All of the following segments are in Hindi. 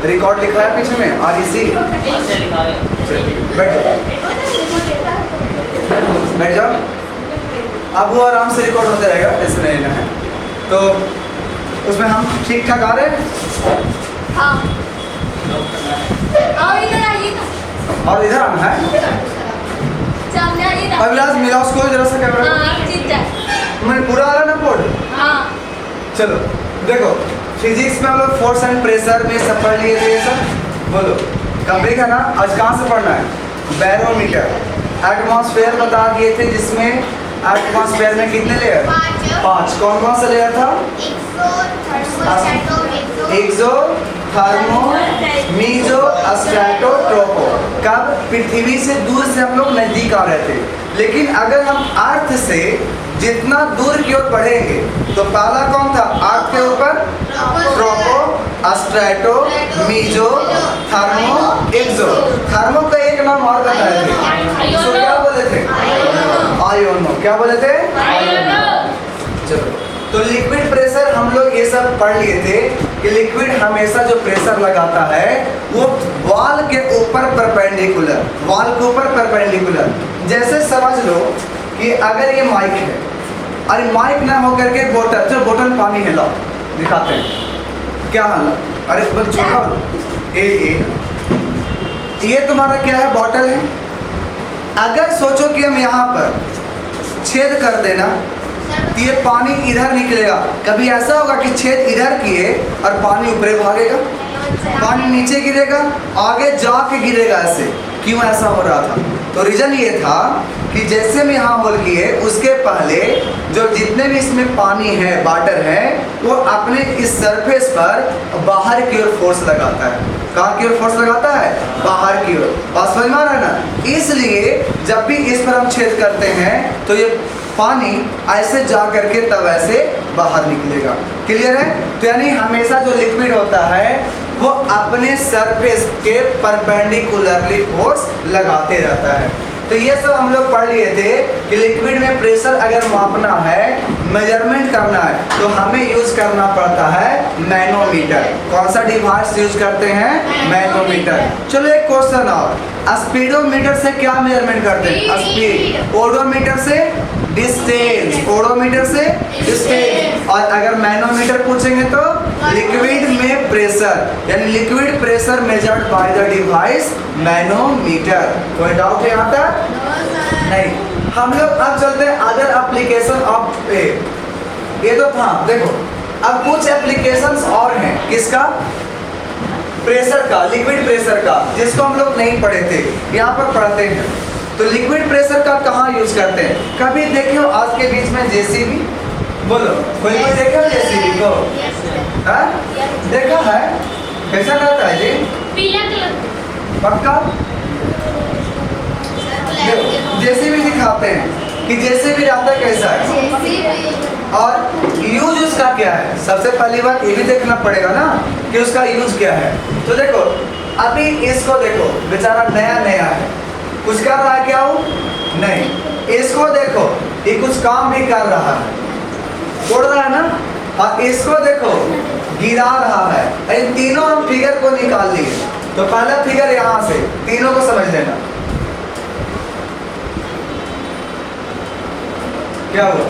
रिकॉर्ड लिखा है पीछे में REC। बैठ जाओ। अब वो आराम से रिकॉर्ड होता रहेगा, ऐसे नहीं लेना है। तो उसमें हम ठीक ठाक आ रहे हैं। हाँ। और इधर आइए ना। और इधर आना है। सामने आइए ना। अभिलाष मिलाओ उसको जरा सा कैमरा। हाँ, ठीक है। मैं पूरा आ रहा ना बोर्ड। हाँ। चलो देखो, फिजिक्स में हम लोग फोर्स एंड प्रेशर में सब पढ़ लिए थे ये सब। बोलो कंप्लीट है ना। आज कहाँ से पढ़ना है? बैरोमीटर। एटमॉस्फेयर बता दिए थे, जिसमें एटमॉस्फेयर में कितने लेयर? 5। कौन कौन सा लेयर था? एक्सो, थर्मो, मीजो, स्ट्रैटो, ट्रोपो। कब? पृथ्वी से दूर से हम लोग नजदीक आ रहे थे, लेकिन अगर हम अर्थ से जितना दूर की ओर बढ़ेंगे तो पहला कौन था? अर्थ के ऊपर ट्रोपो, स्ट्रैटो, मीजो, थर्मो, एक्सो। थर्मो का एक नाम और बताए थे, उसको क्या बोले थे? आयोनो। क्या बोले थे? चलो, तो लिक्विड प्रेशर हम लोग ये सब पढ़ लिए थे कि लिक्विड हमेशा जो प्रेशर लगाता है वो वॉल के ऊपर परपेंडिकुलर, वॉल के ऊपर परपेंडिकुलर। जैसे समझ लो कि अगर ये माइक है, अरे माइक ना हो करके बोतल, जो बोतल पानी है, लो दिखाते हैं क्या हाल। अरे बस छोड़ो, ये तुम्हारा क्या है? बॉटल है। अगर सोचो कि हम यहाँ पर छेद कर देना तो ये पानी इधर निकलेगा। कभी ऐसा होगा कि छेद इधर किए और पानी ऊपर भागेगा? पानी नीचे गिरेगा, आगे जाके गिरेगा। ऐसे क्यों ऐसा हो रहा था? तो रीजन ये था कि जैसे हम यहाँ होल किए उसके पहले जो जितने भी इसमें पानी है, वाटर है, वो अपने इस सरफेस पर बाहर की ओर फोर्स लगाता है। कहाँ की ओर फोर्स लगाता है? बाहर की ओर। बात समझ में आ रहा है ना? इसलिए जब भी इस पर हम छेद करते हैं तो ये पानी ऐसे जा करके तब ऐसे बाहर निकलेगा। क्लियर है? तो यानी हमेशा जो लिक्विड होता है वो अपने सरफेस के परपेंडिकुलरली फोर्स लगाते रहता है। तो ये सब हम लोग पढ़ लिए थे कि लिक्विड में प्रेशर अगर मापना है, मेजरमेंट करना है, तो हमें यूज करना पड़ता है मैनोमीटर। कौन सा डिवाइस यूज करते हैं? मैनोमीटर। चलो एक क्वेश्चन और, स्पीडोमीटर से क्या मेजरमेंट करते हैं? स्पीड। ओडोमीटर से डिस्टेंस। ओडोमीटर से डिस्टेंस। और अगर मैनोमीटर पूछेंगे तो लिक्विड में प्रेशर, यानी liquid pressure measured by the device manometer. कोई डाउट है यहाँ तक? नहीं। हम लोग अब चलते हैं अदर एप्लीकेशन ऑफ ये तो था। देखो अब कुछ एप्लीकेशंस और हैं। किसका? प्रेशर का, लिक्विड प्रेशर का, जिसको हम लोग नहीं पढ़े थे, यहाँ पर पढ़ते हैं। तो लिक्विड प्रेशर का कहाँ यूज करते हैं? कभी देखियो आज के बीच में जेसीबी? बोलो कोई देखा है जेसीबी को? देखा है? कैसा रहता है जी? पीला कलर। पक्का? जेसीबी दिखाते हैं कि जेसीबी रहता कैसा है और यूज उसका क्या है। सबसे पहली बात ये भी देखना पड़ेगा ना कि उसका यूज क्या है। तो देखो अभी इसको देखो, बेचारा नया नया है, कुछ कर रहा है क्या? वो नहीं। इसको देखो, ये कुछ काम भी कर रहा है, उड़ रहा है ना। और इसको देखो गिरा रहा है। इन तीनों हम फिगर को निकाल लिए। तो पहला फिगर यहाँ से तीनों को समझ लेना। क्या हुआ?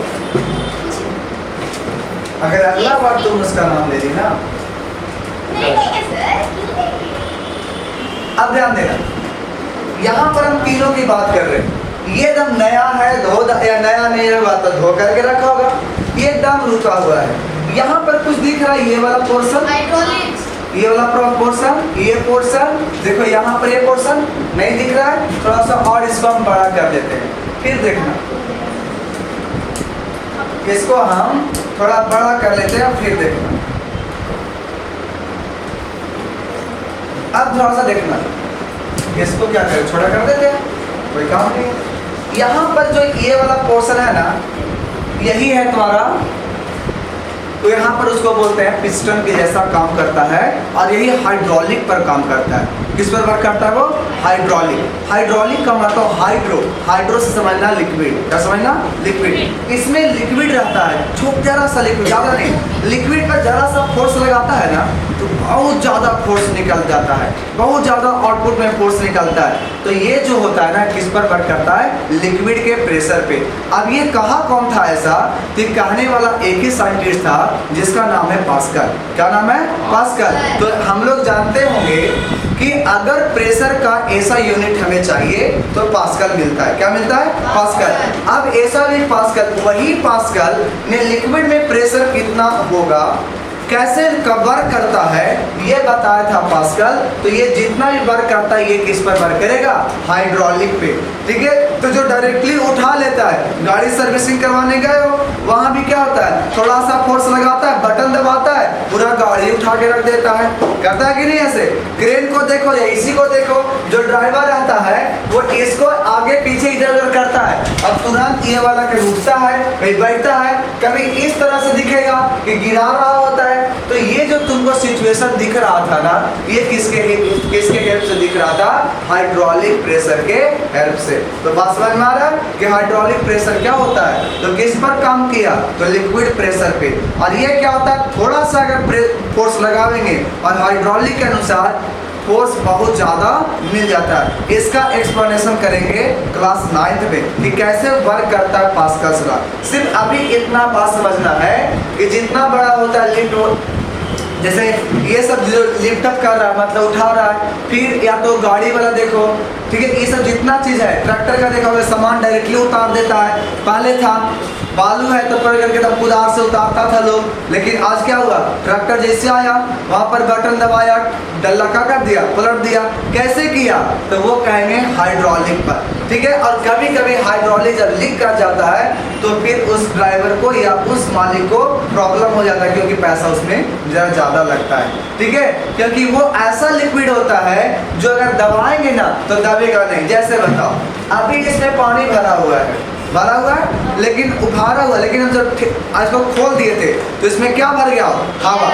अगर अगला बार तुम उसका नाम ले ली ना, अब ध्यान देना, यहाँ पर हम तीनों की बात कर रहे हैं। ये एकदम नया है, या नया नहीं है, बात धो करके रखा होगा। ये एकदम रुका हुआ है। यहाँ पर कुछ दिख रहा है, ये वाला पोर्शन, ये वाला पोर्शन, ये पोर्शन देखो। यहाँ पर ये पोर्शन नहीं दिख रहा है, थोड़ा सा और इसको हम बड़ा कर देते हैं। फिर देखना, इसको हम थोड़ा बड़ा कर लेते हैं, फिर देखना। अब थोड़ा सा देखना, इसको क्या करें? छोटा कर देते हैं, कोई काम नहीं। यहाँ पर जो ये वाला पोर्शन है ना, यही है तुम्हारा। तो यहाँ पर उसको बोलते हैं पिस्टन के जैसा काम करता है, और यही हाइड्रोलिक पर काम करता है। किस पर वर्क करता है वो? हाइड्रोलिक। हाइड्रोलिक का मतलब हाइड्रो, हाइड्रो से समझना लिक्विड। क्या समझना? लिक्विड। इसमें लिक्विड रहता है, छोटा जरा सा लिक्विड, ज़्यादा नहीं। लिक्विड पर जरा सा फोर्स लगाता है ना, तो बहुत ज़्यादा फोर्स निकल जाता है, बहुत ज़्यादा आउटपुट में फोर्स निकलता है। तो ये जो होता है ना, किस पर वर्क करता है? लिक्विड के प्रेशर पे। अब ये कहा कौन था ऐसा? तो कहने वाला एक ही साइंटिस्ट था जिसका नाम है पास्कल। क्या नाम है? पास्कल। तो हम लोग जानते होंगे कि अगर प्रेशर का ऐसा यूनिट हमें चाहिए तो पास्कल मिलता है। क्या मिलता है? पास्कल। अब ऐसा भी पास्कल, वही पास्कल ने लिक्विड में प्रेशर कितना होगा, कैसे वर्क करता है, ये बताया था पास्कल। तो ये जितना भी वर्क करता है ये किस पर वर्क करेगा? हाइड्रोलिक पे। ठीक है, तो जो डायरेक्टली उठा लेता है, गाड़ी सर्विसिंग करवाने गए हो, वहां भी क्या होता है? थोड़ा सा फोर्स लगाता है, बटन दबाता है, पूरा गाड़ी उठा के रख देता है। करता है कि नहीं? ऐसे क्रेन को देखो या इसी को देखो, जो ड्राइवर रहता है वो इसको आगे पीछे इधर उधर करता है। अब तुरंत ये वाला कभी उठता है, कभी बैठता है, कभी इस तरह से दिखेगा कि गिरा रहा होता है। तो ये जो तुमको सिचुएशन दिख रहा था ना, ये किसके हेल्प से दिख रहा था? हाइड्रोलिक प्रेशर के हेल्प से। तो बात समझ में आ रहा है कि हाइड्रोलिक प्रेशर क्या होता है? तो किस पर काम किया? तो लिक्विड प्रेशर पे। और ये क्या होता है? थोड़ा सा अगर फोर्स लगावेंगे और हाइड्रोलिक के अनुसार फोर्स बहुत ज़्यादा मिल जाता है। इसका एक्सप्लेनेशन करेंगे क्लास 9th में कि कैसे वर्क करता है पास्कल्स लॉ। सिर्फ अभी इतना बात समझना है कि जितना बड़ा होता है लिफ्ट, जैसे ये सब जो लिफ्ट अप कर रहा है मतलब उठा रहा है, फिर या तो गाड़ी वाला देखो, ठीक है, ये सब जितना चीज़ है, ट्रैक्टर का देखा होगा, सामान डायरेक्टली उतार देता है। पहले था बालू है तो पकड़ करके तब कुदार से उतारता था लोग, लेकिन आज क्या हुआ? ट्रैक्टर जैसे आया वहाँ पर बटन दबाया, डल्ला का कर दिया, पलट दिया। कैसे किया? तो वो कहेंगे हाइड्रोलिक पर। ठीक है, और कभी कभी हाइड्रोलिक जब लीक कर जाता है तो फिर उस ड्राइवर को या उस मालिक को प्रॉब्लम हो जाता है, क्योंकि पैसा उसमें जरा ज़्यादा लगता है। ठीक है, क्योंकि वो ऐसा लिक्विड होता है जो अगर दबाएंगे ना तो दबेगा नहीं। जैसे बताओ, अभी इसमें पानी भरा हुआ है, लेकिन उभारा हुआ, लेकिन हम जब आज को खोल दिए थे तो इसमें क्या भर गया? हवा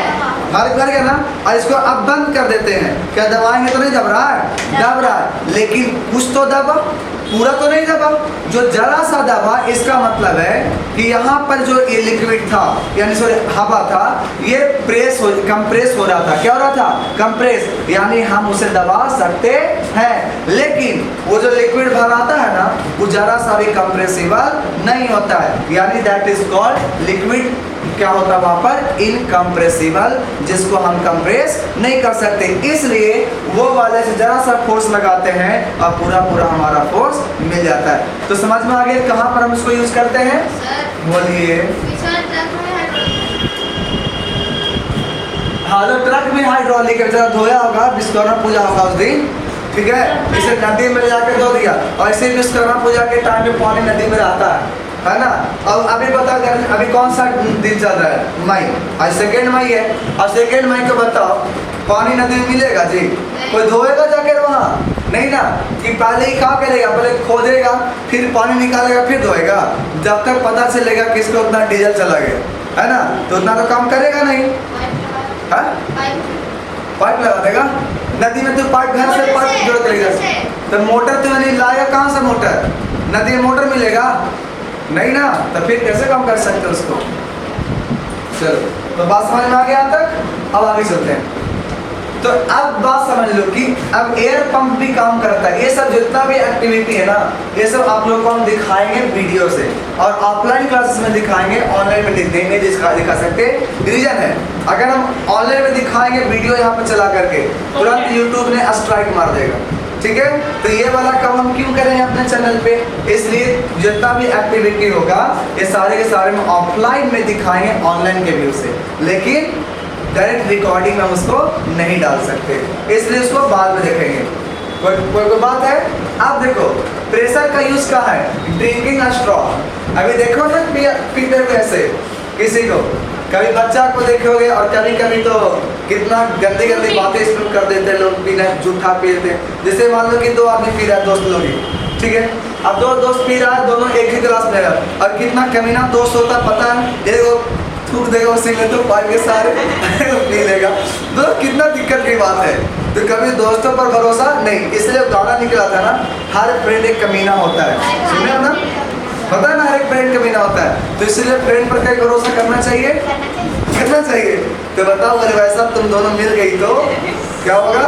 भर गया ना। और इसको अब बंद कर देते हैं, क्या दबाएंगे तो नहीं दब रहा है? दब रहा है, लेकिन कुछ तो दबा, पूरा तो नहीं दबा। जो जरा सा दबा, इसका मतलब है कि यहाँ पर जो ये लिक्विड था, यानी सॉरी हवा था, ये कंप्रेस हो रहा था। क्या हो रहा था? कंप्रेस, यानी हम उसे दबा सकते हैं। लेकिन वो जो लिक्विड भर आता है ना, वो जरा सा भी कंप्रेसिबल नहीं होता है, यानी दैट इज कॉल्ड लिक्विड। क्या होता है वहां पर? इनकम्प्रेसिबल, जिसको हम कंप्रेस नहीं कर सकते। इसलिए वो वाले से जरा सा फोर्स लगाते हैं और पूरा हमारा फोर्स मिल जाता है। तो समझ में आ गया कहाँ पर हम इसको यूज करते हैं? बोलिए। हाँ, तो ट्रक में हाइड्रोलिक है, जरा धोया होगा, विश्वकर्मा पूजा होगा उस दिन, ठीक है, इसे नदी में ले जाकर धो दिया। और इसे विश्वकर्मा पूजा के टाइम में पानी नदी में आता है ना। अब अभी बताओ, अभी कौन सा दिन चल रहा है? मई। आज 2 मई है, और 2 मई को बताओ पानी नदी में मिलेगा जी? कोई धोएगा जाकर वहाँ? नहीं ना। कि पहले ही क्या करेगा? पहले खोदेगा, फिर पानी निकालेगा, फिर धोएगा। जब तक पता चलेगा कि इसको उतना डीजल चला गया, है ना, तो उतना तो काम करेगा नहीं। है? पाइप लगा देगा नदी में, तो पाइप घर से पाइप की जरूरत लगेगा। तो मोटर तो नहीं लाएगा, कहाँ से मोटर? नदी में मोटर मिलेगा नहीं ना, तो फिर कैसे काम कर सकते उसको? चलो, तो बात समझ में आ गया यहाँ तक। अब आगे चलते हैं। तो अब बात समझ लो कि अब एयर पंप भी काम करता है। ये सब जितना भी एक्टिविटी है ना, ये सब आप लोगों को हम दिखाएंगे वीडियो से, और ऑफलाइन क्लासेस में दिखाएंगे, ऑनलाइन में देंगे, दिखा सकते। रीजन है, अगर हम ऑनलाइन में दिखाएंगे वीडियो यहाँ पर चला करके, तुरंत यूट्यूब ने स्ट्राइक मार देगा। ठीक है, तो ये वाला काम हम क्यों करें अपने चैनल पे? इसलिए जितना भी एक्टिविटी होगा ये सारे के सारे हम ऑफलाइन में दिखाएंगे ऑनलाइन के व्यू से, लेकिन डायरेक्ट रिकॉर्डिंग में उसको नहीं डाल सकते, इसलिए उसको बाद में देखेंगे। कोई बात है? आप देखो प्रेशर का यूज कहाँ है? Drinking straw. अभी देखो ना पीते हुए ऐसे किसी को, कभी बच्चा को देखोगे, और कभी कभी तो कितना गंदी गंदी बातें स्प्रेड कर देते हैं लोग, पीना जूठा पीते हैं। जैसे मान लो कि 2 आदमी पी रहा है, दोस्त लोग ही, ठीक है, अब 2 दोस्त पी रहा है, दोनों एक ही गिलास ले रहा है, और कितना कमीना दोस्त होता है पता है? एक थूक देगा उसी में, तो पानी के सारे पी लेगा। तो कितना दिक्कत की बात है। तो कभी दोस्तों पर भरोसा नहीं, इसलिए गाना निकला था ना, हर फ्रेंड एक कमीना होता है। सुने हो ना? पता है ना, हर एक फ्रेंड कमीना होता है। तो इसलिए फ्रेंड पर कहीं भरोसा करना चाहिए? तो बताओ मेरे भाई साहब, तुम दोनों मिल गई तो क्या होगा?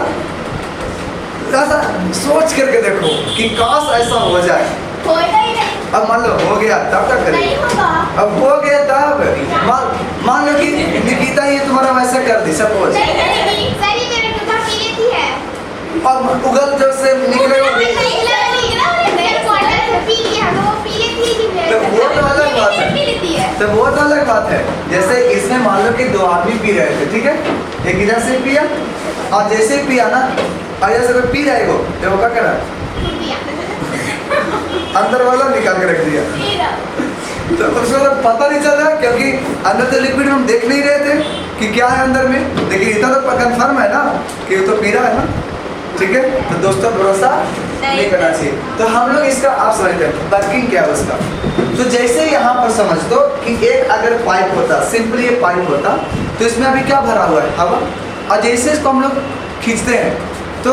ऐसा सोच करके देखो कि काश ऐसा हो जाए। होएगा ही नहीं। अब मान लो हो गया तब तक करें। नहीं होगा। अब हो गया तब मान लो कि निकिता ये तुम्हारा वैसा कर दी सपोज, नहीं करेगी। सही मेरे को पी लेती है। और उगल जब से निकले नहीं मेरे क्वार्टर से पी लिया तो वो पी लेती है। तो वो तो अलग बात है। पी लेती है। तो वो तो अलग बात है। जैसे इसमें मान लो कि दो आदमी पी रहे थे, ठीक है, एक इधर से पिया और जैसे ही पिया ना, और इधर से कोई पी जाएगा तो वो क्या करा, अंदर वाला निकाल के रख दिया। तो उसको तो पता नहीं चल रहा क्योंकि अंदर तो लिक्विड हम देख नहीं रहे थे कि क्या है अंदर में, लेकिन इतना तो कंफर्म है ना कि वो तो पी रहा है ना, ठीक है। तो दोस्तों भरोसा नहीं करना चाहिए। तो हम लोग इसका आप समझते हैं वर्किंग क्या है उसका। तो जैसे यहाँ पर समझ दो कि एक अगर पाइप होता, सिंपली ये पाइप होता, तो इसमें अभी क्या भरा हुआ है, हवा, और जैसे इसको हम लोग खींचते हैं तो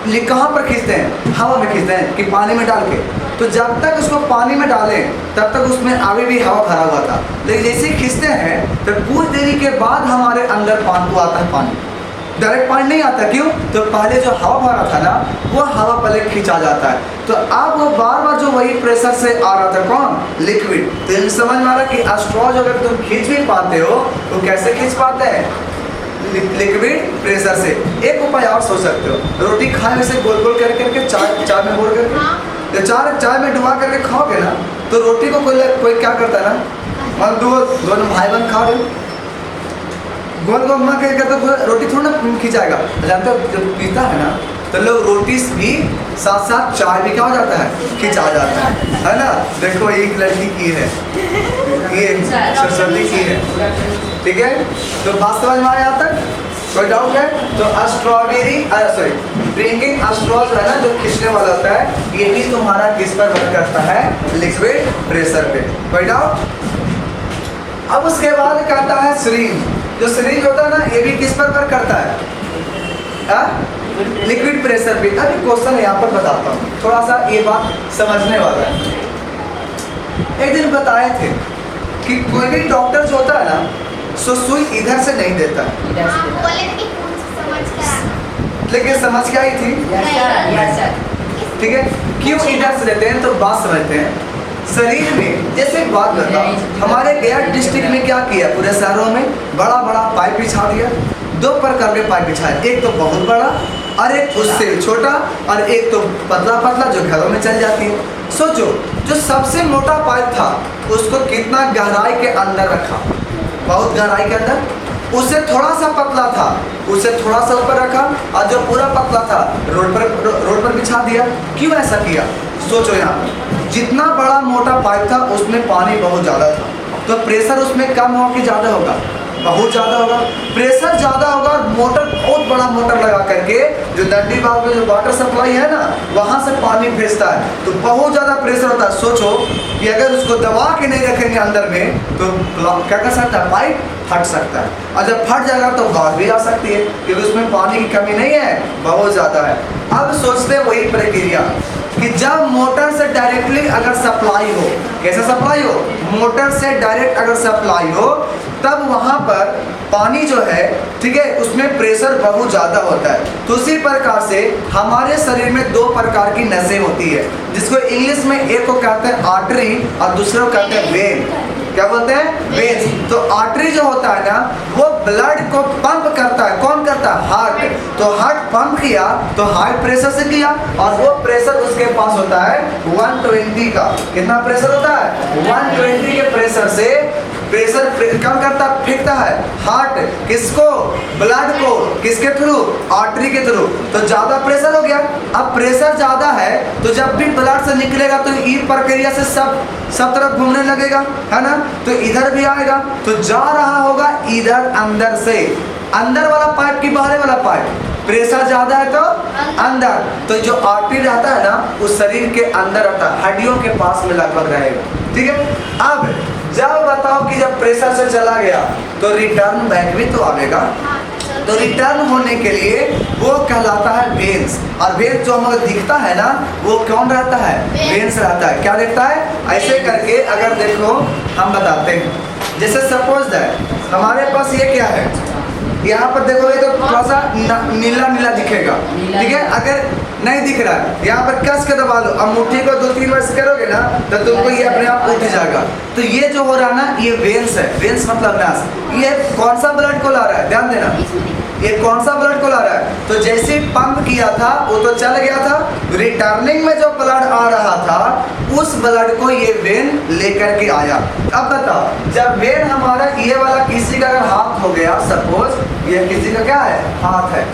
ये कहाँ पर खींचते हैं, हवा में खींचते हैं कि पानी में डाल के। तो जब तक उसको पानी में डालें तब तक उसमें आगे भी हवा भरा हुआ था, लेकिन जैसे ही खींचते हैं तो कुछ देरी के बाद हमारे अंदर पानी को आता है, पानी डायरेक्ट पानी नहीं आता। क्यों? तो पहले जो हवा भरा था ना, वो हवा पहले खींचा जाता है। तो अब वो बार बार जो वही प्रेशर से आ रहा था, कौन, लिक्विड। तो इन समझ में आ रहा कि स्ट्रॉ जो अगर तुम खींच भी पाते हो तो कैसे खींच पाते हैं, लिक्विड प्रेशर से। एक उपाय और सोच सकते हो, रोटी खाए वैसे गोल गोल कर करके चाय में बोल करके, तो चाय में डुबा करके खाओगे ना, तो रोटी को कोई क्या करता है ना, मान दोनों भाई बहन खा रहे हो, गोल गोल मार करके तो रोटी थोड़ा ना खिंचाएगा। जानते हो जब पीता है ना तो लोग रोटी भी साथ साथ चाय भी क्या हो जाता है, खिंचा जाता है ना। देखो एक लड़की की है, ये सरस्वती की है, ठीक है। तो बात समझ में आया यहाँ तक, कोई डाउट है? तो स्ट्रॉबेरी सॉरी ड्रिंकिंग स्ट्रॉ जो है ना, जो खींचने वाला होता है, ये भी तुम्हारा किस पर वर्क करता है, लिक्विड प्रेशर पे। कोई डाउट? अब उसके बाद कहता है सिरिंज। जो सिरिंज होता है ना, ये भी किस पर वर्क करता है, लिक्विड प्रेशर पे। अभी क्वेश्चन यहाँ पर बताता हूँ, थोड़ा सा ये बात समझने वाला है। एक दिन बताए थे कि कोई भी डॉक्टर जो होता है ना, सो सुई इधर से नहीं देता है, लेकिन समझ क्या आई थी, ठीक है। क्यों इधर से देते हैं, तो बात समझते हैं। शरीर में जैसे एक बात बताओ, हमारे गया डिस्ट्रिक्ट में क्या किया, पूरे शहरों में बड़ा बड़ा पाइप बिछा दिया। दो प्रकार के पाइप बिछाए, एक तो बहुत बड़ा और एक उससे छोटा, और एक तो पतला पतला जो घरों में चल जाती है। सोचो जो सबसे मोटा पाइप था उसको कितना गहराई के अंदर रखा, बहुत गहराई के अंदर। उससे थोड़ा सा पतला था, उसे थोड़ा सा ऊपर रखा, और जो पूरा पतला था रोड पर बिछा दिया। क्यों ऐसा किया? सोचो यहाँ पर जितना बड़ा मोटा पाइप था उसमें पानी बहुत ज़्यादा था, तो प्रेशर उसमें कम हो कि ज़्यादा होगा, बहुत ज़्यादा होगा। प्रेशर ज़्यादा होगा और मोटर बहुत बड़ा मोटर लगा करके जो दंडी बाग में जो वाटर सप्लाई है ना, वहाँ से पानी भेजता है, तो बहुत ज़्यादा प्रेशर होता है। सोचो कि अगर उसको दबा के नहीं रखेंगे अंदर में तो क्या कर सकता है, पाइप फट सकता है, और जब फट जाएगा तो बाढ़ भी आ सकती है, क्योंकि उसमें पानी की कमी नहीं है, बहुत ज़्यादा है। अब सोचते हैं वही प्रक्रिया कि जब मोटर से डायरेक्टली अगर सप्लाई हो, कैसे सप्लाई हो, मोटर से डायरेक्ट अगर सप्लाई हो, तब वहाँ पर पानी जो है, ठीक है, उसमें प्रेशर बहुत ज़्यादा होता है। तो उसी प्रकार से हमारे शरीर में दो प्रकार की नसें होती है, जिसको इंग्लिश में एक को कहते हैं आर्टरी और दूसरे को कहते हैं वेन। क्या बोलते हैं? वेन्स। तो आर्टरी जो होता है ना, वो ब्लड को पंप करता है। कौन करता है? हार्ट। तो हार्ट पंप किया तो हार्ट प्रेशर से किया, और वो प्रेशर उसके पास होता है 120 का। कितना प्रेशर होता है? 120 के प्रेशर से प्रेशर कम करता, फेंकता है हार्ट किसको? ब्लड को। किसके थ्रू? आर्टरी के थ्रू। तो ज़्यादा प्रेशर हो गया। अब प्रेशर ज़्यादा है तो जब भी ब्लड से निकलेगा तो ये प्रक्रिया से सब तरफ घूमने लगेगा, है ना। तो इधर भी आएगा, तो जा रहा होगा इधर अंदर से, अंदर वाला पाइप की बाहर वाला पाइप। प्रेशर ज़्यादा है तो अंदर, तो जो आर्टरी रहता है ना, उस शरीर के अंदर रहता है, हड्डियों के पास में लगभग रहेगा, ठीक है। अब जब बताओ कि जब प्रेशर से चला गया तो रिटर्न बैक भी तो आएगा। तो रिटर्न होने के लिए वो कहलाता है वेन्स, और वेन्स जो हमें दिखता है ना, वो कौन रहता है? वेन्स रहता है। क्या दिखता है? ऐसे करके अगर देखो हम बताते हैं, जैसे सपोज दैट हमारे पास ये क्या है, यहाँ पर देखोगे तो थोड़ा सा नीला नीला दिखेगा, ठीक है। अगर नहीं दिख रहा है यहाँ पर कस के दबा लो, अब मुट्ठी को 2-3 बार करोगे ना तो तुमको ये अपने आप उठ जाएगा। तो ये जो हो रहा है ना, ये वेन्स है, वेन्स मतलब नास। ये कौन सा ब्लड को ला रहा है, ध्यान देना, ये कौन सा ब्लड को ला रहा है। तो जैसे पंप किया था वो तो चल गया था, रिटर्निंग में जो ब्लड आ रहा था उस ब्लड को ये वेन लेकर के आया। अब बताओ, जब वेन हमारा ये वाला किसी का अगर हाथ हो गया, सपोज ये किसी का क्या है, हाथ है,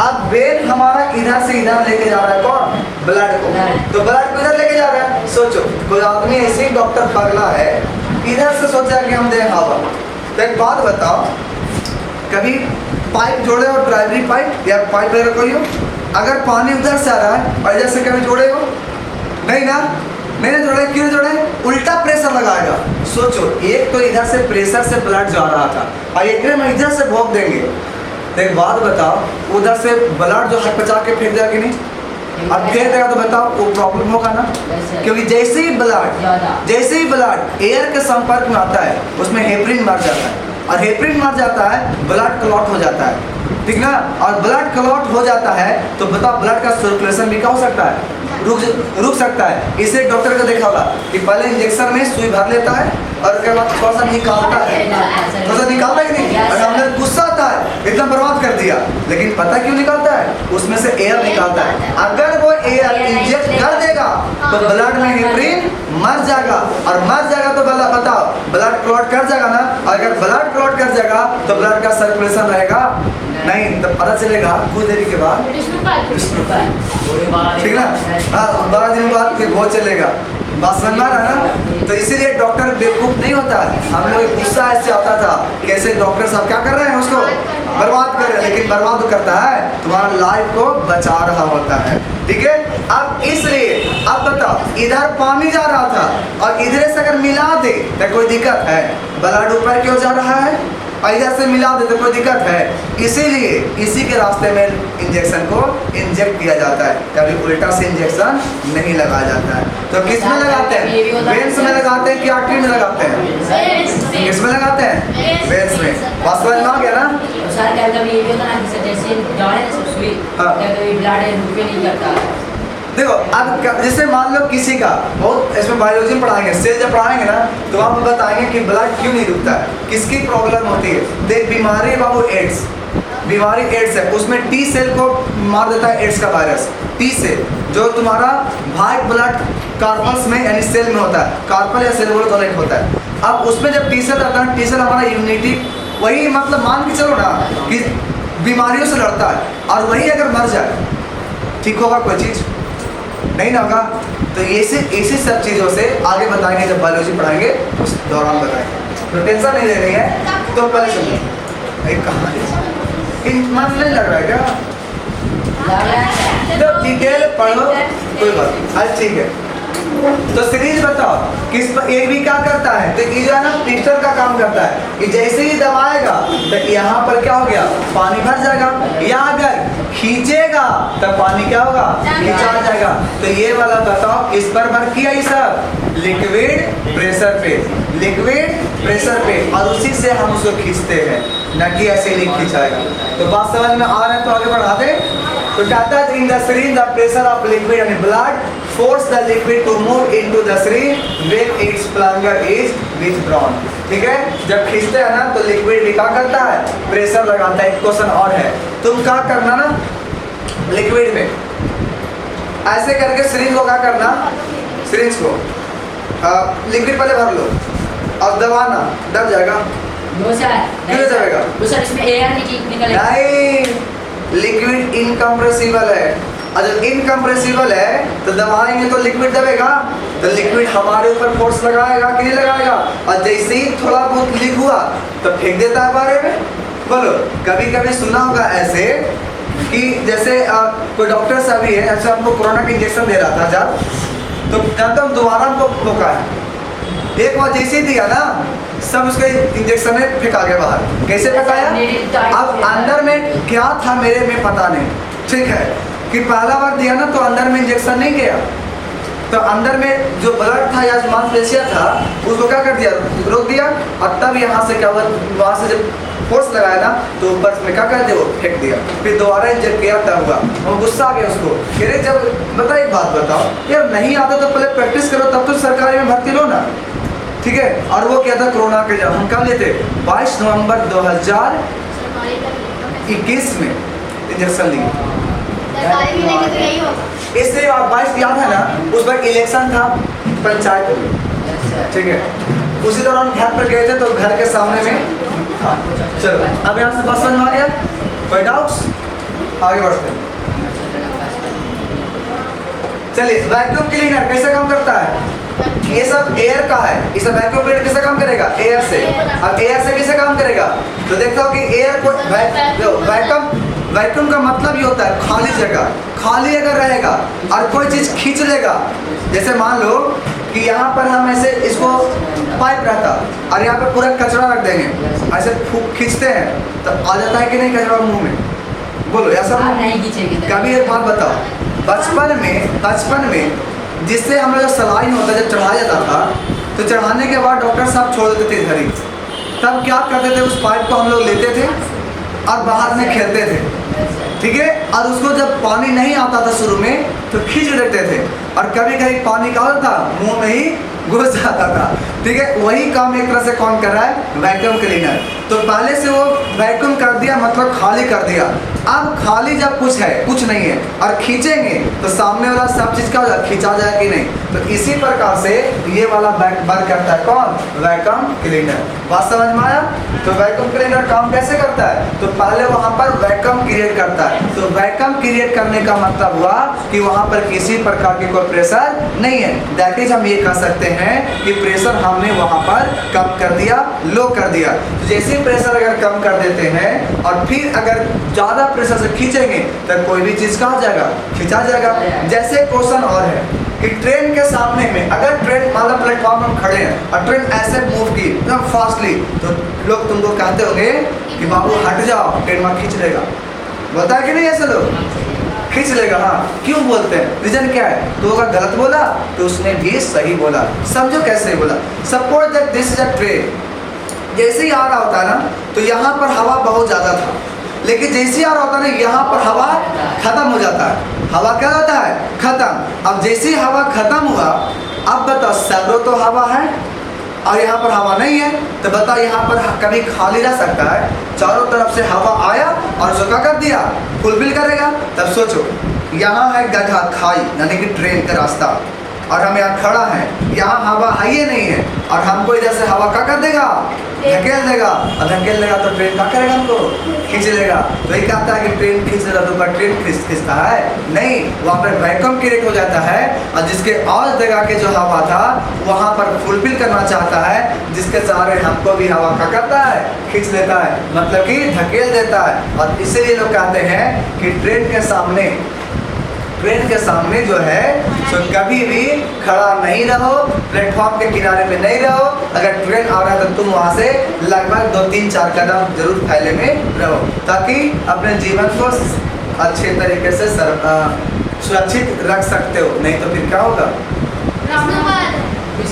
अब वेन हमारा इधर से इधर लेके जा रहा है, कौन, ब्लड को। तो ब्लड को इधर लेके जा रहा है। सोचो कोई आदमी ऐसे ही डॉक्टर पगला है, इधर से सोचा कि हम दें हवा। तो एक बात बताओ, कभी पाइप जोड़े हो, ड्राइवरी पाइप या पाइप वगैरह कोई हो, अगर पानी उधर से आ रहा है और इधर से कभी जोड़े हो, नहीं ना, नहीं ना जोड़े, क्यों जोड़े, उल्टा प्रेशर लगाएगा। सोचो, एक तो इधर से प्रेशर से ब्लड जा रहा था और एक में इधर से भोंक देंगे। तो एक बात बताओ, उधर से ब्लड जो है बचा के फेंक देगा कि नहीं, अब फेंक देगा तो बताओ वो प्रॉब्लम होगा ना। क्योंकि जैसे ही ब्लड एयर के संपर्क में आता है उसमें हेपरिन मर जाता है, और हेपरिन मर जाता है ब्लड क्लॉट हो जाता है, ठीक ना। और ब्लड क्लॉट हो जाता है तो बताओ ब्लड का सर्कुलेशन भी क्या हो सकता है, रुक सकता है। इसे डॉक्टर को देखा होगा कि पहले इंजेक्शन में सुई भर लेता है और उसके बाद थोड़ा सा निकालता है, थोड़ा सा निकालता है कि नहीं, और हमने गुस्सा आता है एकदम बर्बाद कर दिया, लेकिन पता क्यों निकालता है, उसमें से एयर निकालता है। अगर वो एयर इंजेक्ट कर देगा तो ब्लड में हेपरिन मर जाएगा, और मर जाएगा तो बताओ ब्लड क्लॉट कर जाएगा ना। अगर ब्लड क्लॉट कर जाएगा तो ब्लड का सर्कुलेशन रहेगा नहीं, तो पता चलेगा कुछ देरी के बाद, ठीक ना, हाँ 12 दिन बाद फिर बहुत चलेगा, बात समझ में आ रहा है ना। तो इसीलिए डॉक्टर बेवकूफ नहीं होता है। हम लोग गुस्सा ऐसे आता था, कैसे डॉक्टर साहब क्या कर रहे हैं, उसको बर्बाद कर रहे हैं, लेकिन बर्बाद तो करता है, तुम्हारा लाइफ को बचा रहा होता है, ठीक है। अब इसलिए अब बताओ, इधर पानी जा रहा था और इधर से अगर मिला दे तो कोई दिक्कत है, ब्लड ऊपर क्यों जा रहा है, और इधर से मिला दे तो कोई दिक्कत है। इसीलिए इसी के रास्ते में इंजेक्शन को इंजेक्ट किया जाता है, कभी उल्टा से इंजेक्शन नहीं लगाया जाता है। तो किस में लगाते हैं, वेन्स में लगाते हैं कि आर्टरी में लगाते हैं, किस में लगाते हैं, वेन्स में। बात समझ में आ गया ना। देखो अब जैसे मान लो किसी का बहुत, इसमें बायोलॉजी में पढ़ाएंगे, सेल जब पढ़ाएंगे ना तो आप बताएंगे कि ब्लड क्यों नहीं रुकता है, किसकी प्रॉब्लम होती है। देख बीमारी बाबू एड्स, बीमारी एड्स है, उसमें टी सेल को मार देता है एड्स का वायरस। टी सेल जो तुम्हारा व्हाइट ब्लड कार्पल्स में यानी सेल में होता है, कार्पल या सेल बोलो तो एक होता है। अब उसमें जब टी सेल आता है, टी सेल हमारा इम्यूनिटी, वही मतलब मान के चलो ना कि बीमारियों से लड़ता है, और वही अगर मर जाए ठीक होगा कोई चीज़ नहीं ना होगा। तो ऐसी सब चीज़ों से आगे बताएंगे, जब बायोलॉजी पढ़ाएंगे उस दौरान बताएंगे, तो टेंशन नहीं लेनी है। तो पहले सुनो एक कहानी, मन नहीं लग रहा है क्या, तो डिटेल पढ़ो कोई बात नहीं, अच्छा ठीक है। तो सीरीज बताओ किस पर, ये भी क्या करता है, तो ये जो है ना पिस्टन का काम करता है, कि जैसे ही दबाएगा तो यहाँ पर क्या हो गया, पानी भर जाएगा, या अगर खींचेगा तब पानी क्या होगा, खींचा जाएगा। तो ये वाला बताओ किस पर वर्क किया, ये सब लिक्विड प्रेशर पे, लिक्विड प्रेशर पे, और उसी से हम उसको खींचते हैं, न कि ऐसे नहीं खींचाएगा। तो बात समझ में आ रहा है तो आगे बढ़ा दे। तो कहता है in the syringe the pressure of liquid and blood force the liquid to move into the syringe when its plunger is withdrawn। ठीक है, जब खींचते हैं ना तो लिक्विड भी क्या करता है, प्रेशर लगाता है। एक क्वेश्चन और है, तुम क्या करना ना लिक्विड में ऐसे करके सिरिंज को क्या करना, सिरिंज को लिक्विड पहले भर लो और दबाना, दब जाएगा, क्यों दबेगा, इसमें एयर निकलेगा नहीं, लिक्विड इनकम्प्रेसिबल है, और जब इनकम्प्रेसिबल है तो दबाएंगे तो लिक्विड दबेगा, तो लिक्विड हमारे ऊपर फोर्स लगाएगा कि नहीं लगाएगा, और जैसे ही थोड़ा बहुत लीक हुआ तो फेंक देता है बारे में। बोलो कभी कभी सुना होगा ऐसे कि जैसे कोई डॉक्टर साहब ही है, ऐसे हमको कोरोना का इंजेक्शन दे रहा था जब, तो जानता हूँ दोबारा हमको ठोका है, एक बार जैसे ही दिया ना सब उसके इंजेक्शन में फेंका गया बाहर। कैसे फेंकाया, अब अंदर में क्या था मेरे में पता नहीं, ठीक है, कि पहला बार दिया ना तो अंदर में इंजेक्शन नहीं गया, तो अंदर में जो ब्लड था या मांसपेशियां था उसको क्या कर दिया, रोक दिया, और तब यहाँ से क्या हुआ, वहाँ से जब फोर्स लगाया ना तो ऊपर में क्या कर दे वो फेंक दिया, फिर दोबारा इंजेक्ट किया तब हुआ। वो गुस्सा आ गया उसको, कह रहे जब बता एक बात बताओ यार नहीं आता तो पहले प्रैक्टिस करो तब तो सरकारी में भर्ती लो ना, ठीक है। और वो क्या था कोरोना के जब हम कब लेते 22 नवंबर 2021 में इंजेक्शन लिए। सरकारी में लेके तो यही होगा। इसलिए आप 22 याद है ना उस वक्त इलेक्शन था पंचायत में, ठीक है। उसी दौरान घर पर गए थे तो घर के सामने में था। चलो अब यहाँ से बस समझ में आ गया, कोई डाउट्स? आगे बढ़ते हैं। चलिए वैक्यूम क्लीनर कैसे काम करता है? ये सब एयर का है, ये सब वैक्यूम क्लीनर किससे काम करेगा? एयर से। अब एयर से किससे काम करेगा? तो देखता हो कि एयर को वैक्यूम का मतलब ये होता है खाली जगह, खाली अगर रहेगा और कोई चीज खींच लेगा, जैसे मान लो कि यहाँ पर हम ऐसे इसको पाइप रहता और यहाँ पे पूरा कचरा रख देंगे, ऐसे खींचते हैं तो आ जाता है कि नहीं कचरा मुंह में? बोलो ऐसा नहीं खींचेगी। कभी एक बात बताओ, बचपन में जिससे हम लोग जो सलाइन होता है जब चढ़ाया जाता था तो चढ़ाने के बाद डॉक्टर साहब छोड़ देते थे घर ही, तब क्या करते थे उस पाइप को हम लोग लेते थे और बाहर में खेलते थे, ठीक है। और उसको जब पानी नहीं आता था शुरू में तो खींच लेते थे और कभी कभी पानी का होता था मुंह में ही घुस जाता था, ठीक है। वही काम एक तरह से कौन कर रहा है? Vacuum cleaner. तो पहले से वो वैक्यूम कर दिया मतलब खाली कर दिया, अब खाली जब कुछ है कुछ नहीं है और खींचेंगे तो सामने वाला सब चीज का खींचा जाए कि नहीं, तो इसी प्रकार से ये वाला वर्क करता है कौन? Vacuum cleaner. बात समझ में आया? तो वैक्यूम क्लीनर काम कैसे करता है? तो पहले वहां पर वैक्यूम क्रिएट करता है, तो वैक्यूम क्रिएट करने का मतलब हुआ कि वहां पर किसी प्रकार की कोई प्रेशर नहीं है। दैट इज हम ये कह सकते हैं कि प्रेशर हमने वहां पर कम कर दिया, लो कर दिया। तो जैसे प्रेशर अगर कम कर देते हैं और फिर अगर ज्यादा प्रेशर से खींचेंगे तो कोई भी चीज कहाँ जाएगा? खींचा जाएगा। जैसे क्वेश्चन और है कि ट्रेन के सामने में अगर ट्रेन मान लो प्लेटफॉर्म में खड़े हैं और ट्रेन ऐसे मूव की एकदम फास्टली, तो लोग तुमको कहते होंगे कि बाबू हट जाओ ट्रेन में खींच लेगा, बोलता है कि नहीं ऐसे लोग? खींच लेगा, हाँ। क्यों बोलते हैं? रीजन क्या है? तो अगर गलत बोला तो उसने भी सही बोला। समझो कैसे बोला। Suppose that this is a train, जैसे ही आ रहा होता है ना तो यहाँ पर हवा बहुत ज़्यादा था, लेकिन जैसे ही आ रहा होता है ना यहाँ पर हवा खत्म हो जाता है। हवा क्या होता है? खत्म। अब जैसे ही हवा खत्म हुआ, अब बताओ सैकड़ों तो हवा है और यहाँ पर हवा नहीं है, तो बताओ यहाँ पर कभी खाली रह सकता है? चारों तरफ से हवा आया और उसको क्या कर दिया? फुलफिल करेगा। तब सोचो यहाँ है गड्ढा, खाई यानी कि ट्रेन का रास्ता, और हम यहाँ खड़ा है, यहाँ हवा है ही नहीं है और हमको इधर से हवा क्या कर देगा? धकेल देगा, और धकेल देगा तो ट्रेन क्या करेगा? हमको खींच लेगा। तो ये कहता है कि ट्रेन खींच लेगा तो ट्रेन खींचता है नहीं, वहाँ पर वैक्यूम क्रिएट हो जाता है और जिसके और जगह के जो हवा था वहाँ पर फुलफिल करना चाहता है, जिसके सहारे हमको भी हवा क्या करता है? खींच लेता है, मतलब कि धकेल देता है। और इसीलिए लोग कहते हैं कि ट्रेन के सामने जो है तो कभी भी खड़ा नहीं रहो, प्लेटफॉर्म के किनारे पे नहीं रहो। अगर ट्रेन आ रहा है तो तुम वहाँ से लगभग 2-3-4 कदम जरूर फैले में रहो, ताकि अपने जीवन को अच्छे तरीके से सुरक्षित रख सकते हो। नहीं तो फिर क्या होगा?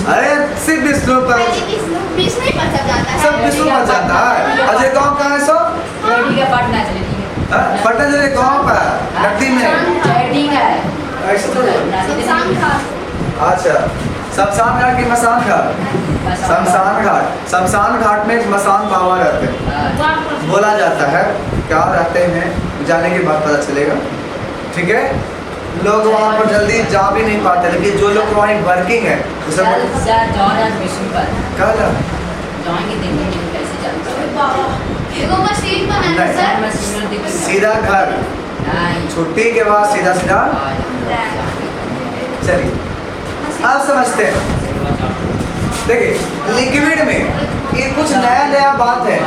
अरे सिर्फ विष्णु पर सब विष्णु पर जाता है। अजय गाँव कहाँ है? सो ठीक है, पटना चले, ठीक है। पटना जिले गाँव पर नकदी में ठीक है। ऐसे तो अच्छा, शमशान घाट की मसान घाट, शमशान घाट में मसान बाबा रहते हैं, बोला जाता है। क्या रहते हैं जाने के बाद पता चलेगा, ठीक है। लोग वहाँ पर जल्दी जा भी नहीं पाते, लेकिन जो लोग वहाँ वर्किंग है सर विष्णु पर कल जाएंगे, देखेंगे कैसे चलता है। एगो मशीन बनाना सर, सीधा घर, छुट्टी के बाद सीधा चलिए आप समझते हैं। देखिए लिक्विड में ये कुछ नया बात है,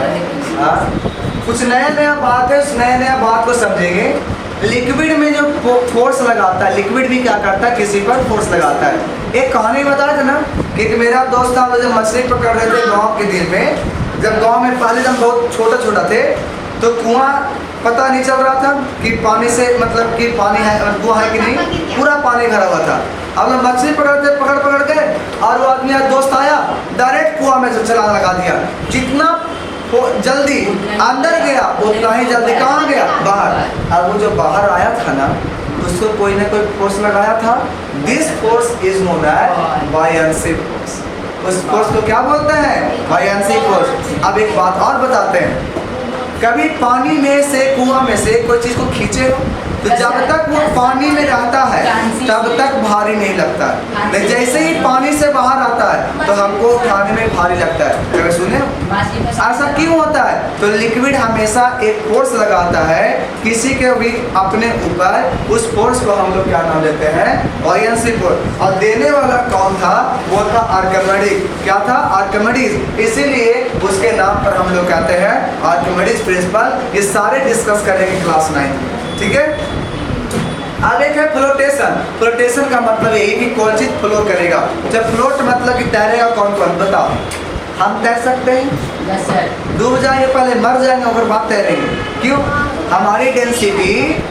कुछ नया बात है, उस नया बात को समझेंगे। लिक्विड में जो फोर्स लगाता है, लिक्विड भी क्या करता है? किसी पर फोर्स लगाता है। एक कहानी बताया था ना कि एक मेरा दोस्त था, जब मछली पकड़ रहे थे गाँव के दिन में, जब गांव में पहले जब बहुत छोटा थे तो कुआं पता नहीं चल रहा था कि पानी से मतलब कि पानी है कुआं है कि नहीं, पूरा पानी भरा हुआ था। अब लोग मछली पकड़ के और वो आदमी दोस्त आया, डायरेक्ट कुआं में चला लगा दिया। जितना वो जल्दी अंदर गया, उतना ही जल्दी कहाँ गया, बाहर। अब वो जो बाहर आया था ना, उसको कोई ना कोई फोर्स लगाया था। This force is known as buoyancy force. उस फोर्स को क्या बोलते हैं, बायंसी फोर्स। अब एक बात और बताते हैं, कभी पानी में से, कुआं में से कोई चीज को खींचे हो तो जब तक वो पानी में रहता है तब तक भारी नहीं लगता है, लेकिन जैसे ही पानी से बाहर आता है तो हमको उठाने में भारी लगता है। अगर सुने ऐसा क्यों होता है, तो लिक्विड हमेशा एक फोर्स लगाता है किसी के भी अपने ऊपर, उस फोर्स को हम लोग क्या नाम देते हैं, बायंसी फोर्स। और देने वाला कौन था, वो था आर्किमिडीज। क्या था, आर्किमिडीज। इसीलिए उसके नाम पर हम लोग कहते हैं आर्किमिडीज प्रिंसिपल। ये सारे डिस्कस करेंगे क्लास 9 में, ठीक है। अब एक है फ्लोटेशन। फ्लोटेशन का मतलब यही कि कौन चीज फ्लो करेगा। जब फ्लोट मतलब कि तैरेगा कौन कौन, बताओ। हम तैर सकते हैं, डूब जाएंगे पहले, मर जाएंगे, और बाद तैरेंगे। क्यों, हमारी डेंसिटी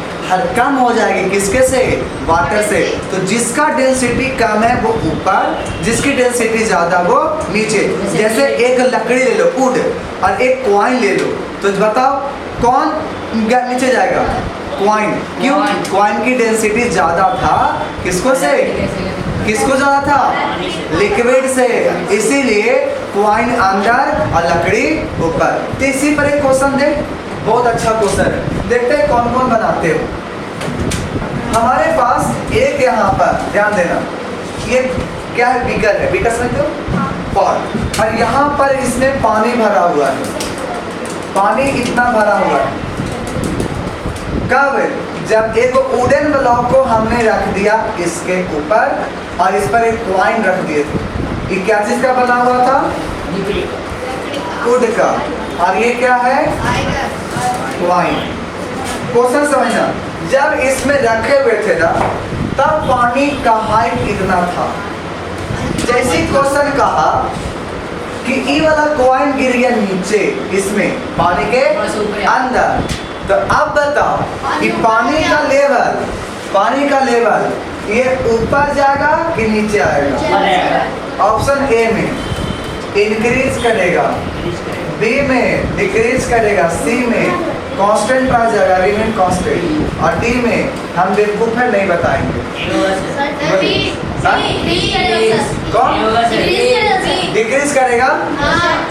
कम हो जाएगी, किसके से, वाटर से। तो जिसका डेंसिटी कम है वो ऊपर, जिसकी डेंसिटी ज्यादा वो नीचे। जैसे एक लकड़ी ले लो, वुड, और एक कॉइन ले लो, तो बताओ कौन नीचे जाएगा, कॉइन। क्यों, कॉइन की डेंसिटी ज्यादा था, किसको से, किसको ज्यादा था, लिक्विड से। इसीलिए कॉइन अंदर और लकड़ी ऊपर। तो इसी पर एक क्वेश्चन दे, बहुत अच्छा क्वेश्चन है, देखते हैं कौन कौन बनाते हो। हमारे पास एक यहाँ पर ध्यान देना, ये क्या है, बीकर है, बीकर समझते हो, पॉट। और यहाँ पर इसमें पानी भरा हुआ है, पानी इतना भरा हुआ है। कब, जब एक वुडन ब्लॉक को हमने रख दिया इसके ऊपर और इस पर एक कॉइन रख दिए थे। ये क्या चीज का बना हुआ था, वुड का, और ये क्या है, कॉइन। क्वेश्चन समझना, जब इसमें रखे हुए थे ना, तब पानी का हाइट इतना था। जैसे क्वेश्चन कहा कि ये वाला कॉइन गिर गया नीचे, इसमें पानी के अंदर, तो अब बताओ कि पानी का लेवल ये ऊपर जाएगा कि नीचे आएगा। ऑप्शन ए में इंक्रीज करेगा, बी में डिक्रीज करेगा, सी में कांस्टेंट आ जाएगा, रिमेन कांस्टेंट, और डी में हम बेवकूफ है, नहीं बताएंगे। डिक्रीज करेगा,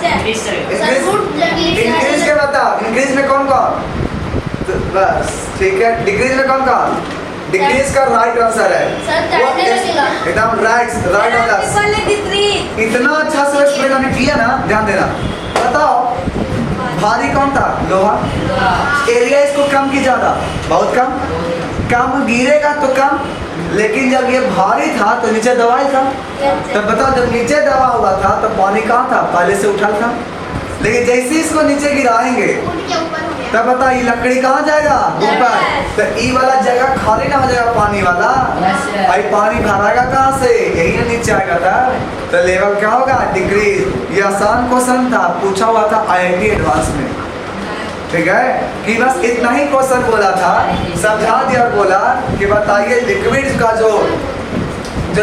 इंक्रीज के बताओ, इंक्रीज में कौन कौन, बस ठीक है। डिक्रीज में कौन कौन, डिक्रीज का राइट आंसर है, एकदम राइट आंसर। इतना अच्छा से एक्सप्लेन हमने किया ना, ध्यान देना। बताओ भारी कौन था, लोहा। एरिया इसको कम की ज्यादा, बहुत कम गिरेगा तो कम, लेकिन जब ये भारी था तो नीचे दबाई था। तब बताओ, जब नीचे दबा हुआ था तो पानी कहाँ था, पहले से उठा था, लेकिन जैसे इसको नीचे गिराएंगे तब बता ये लकड़ी कहाँ जाएगा, ऊपर। तो ई वाला जगह खाली ना हो जाएगा, पानी वाला, भाई पानी भराएगा कहाँ से, यही ना नीचे आएगा था। तो लेवल क्या होगा, डिक्रीज। ये आसान क्वेश्चन था, पूछा हुआ था IIT एडवांस में, ठीक है। कि बस इतना ही क्वेश्चन बोला था, समझा दिया और बोला कि बताइए लिक्विड का जो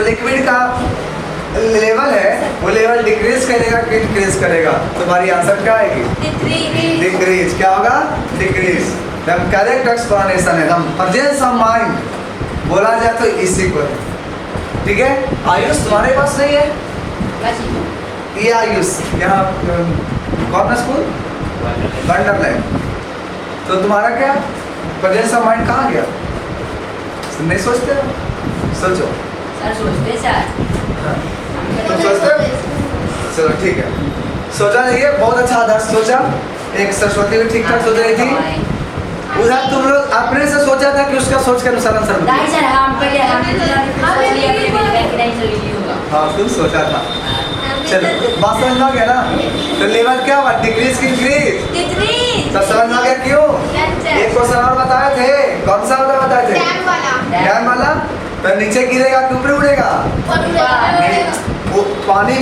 लिक्विड का लेवल है वो लेवल डिक्रीज करेगा कि इंक्रीज करेगा। तुम्हारी आंसर क्या आएगी, डिक्रीज। क्या होगा, डिक्रीज। जब करेक्ट एक्सप्लेनेशन है, हम प्रेजेंस ऑफ माइंड बोला जाए तो इसी को, ठीक है। आयुष तुम्हारे पास नहीं है, ये आयुष यहाँ कौन स्कूल, वंडरलैंड। तो तुम्हारा क्या प्रेजेंस ऑफ माइंड कहाँ गया, नहीं सोचते, सोचो सर, सोचते सर, तुम सोचते हो? चलो ठीक है, सोचा नहीं है, बहुत अच्छा आदर्श सोचा। एक सरस्वती भी ठीक ठाक सोच रही थी, उधर तुम लोग अपने से सोचा था कि उसका सोच के अनुसार आंसर नहीं सर, हम पहले हाँ तुम सोचा था। चलो बात समझ में आ गया ना। तो लेवल क्या हुआ, डिक्रीज की इंक्रीज, तो समझ में आ गया क्यों। एक क्वेश्चन और बताए थे, कौन सा वाला बताए थे, डैम वाला। तो नीचे गिरेगा कि ऊपर उड़ेगा, पानी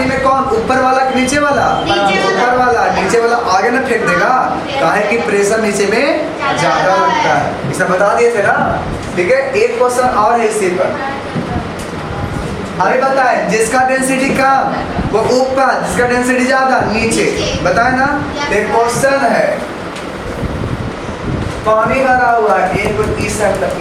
में कौन, ऊपर वाला कि नीचे वाला, ऊपर वाला। नीचे वाला आगे ना फेंक देगा, काहे कि प्रेशर नीचे में ज्यादा लगता है, इसे बता दिए थे ना, ठीक है। एक क्वेश्चन और है इसी पर। अरे बताए जिसका डेंसिटी कम वो ऊपर, जिसका डेंसिटी ज्यादा नीचे, बताए ना। एक क्वेश्चन है, पानी भरा हुआ है 1 और 30 सेंटीमीटर